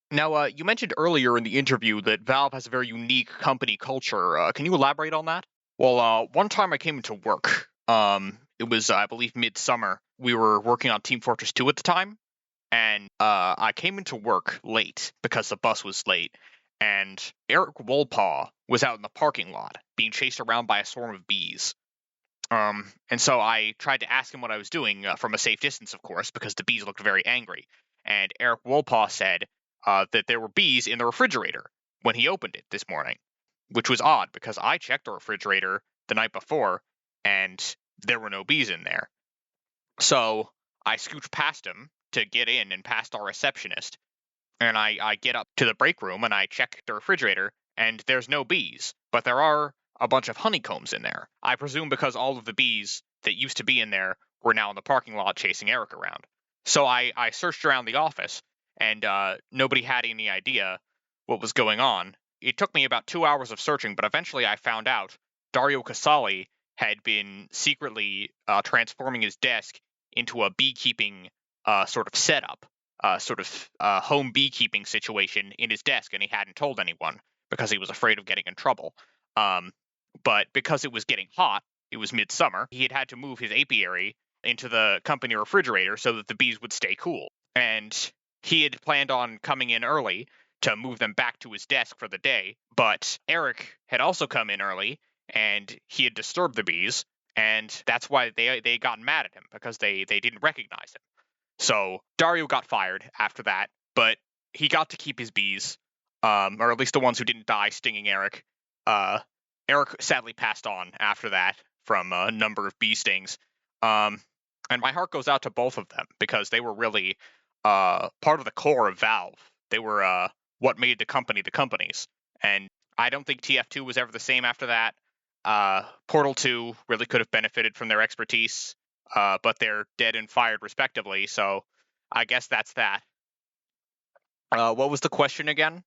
Now, you mentioned earlier in the interview that Valve has a very unique company culture. Can you elaborate on that? Well, one time I came into work. It was, I believe, midsummer. We were working on Team Fortress 2 at the time, and I came into work late because the bus was late, and Eric Wolpaw was out in the parking lot being chased around by a swarm of bees. And so I tried to ask him what I was doing from a safe distance, of course, because the bees looked very angry. And Eric Wolpaw said that there were bees in the refrigerator when he opened it this morning, which was odd because I checked the refrigerator the night before and there were no bees in there. So I scooched past him to get in and past our receptionist. And I get up to the break room and I check the refrigerator and there's no bees, but there are a bunch of honeycombs in there. I presume because all of the bees that used to be in there were now in the parking lot chasing Eric around. So I searched around the office and nobody had any idea what was going on. It took me about 2 hours of searching, but eventually I found out Dario Casali had been secretly transforming his desk into a beekeeping sort of setup, home beekeeping situation in his desk, and he hadn't told anyone because he was afraid of getting in trouble. Um, but because it was getting hot, it was midsummer, he had had to move his apiary into the company refrigerator so that the bees would stay cool. And he had planned on coming in early to move them back to his desk for the day, but Eric had also come in early and he had disturbed the bees, and that's why they got mad at him because they didn't recognize him. So Dario got fired after that, but he got to keep his bees, or at least the ones who didn't die stinging Eric. Uh, Eric sadly passed on after that from a number of bee stings. Um, and my heart goes out to both of them because they were really part of the core of Valve. They were what made the company the companies. And I don't think TF2 was ever the same after that. Portal 2 really could have benefited from their expertise, but they're dead and fired respectively. So I guess that's that. What was the question again?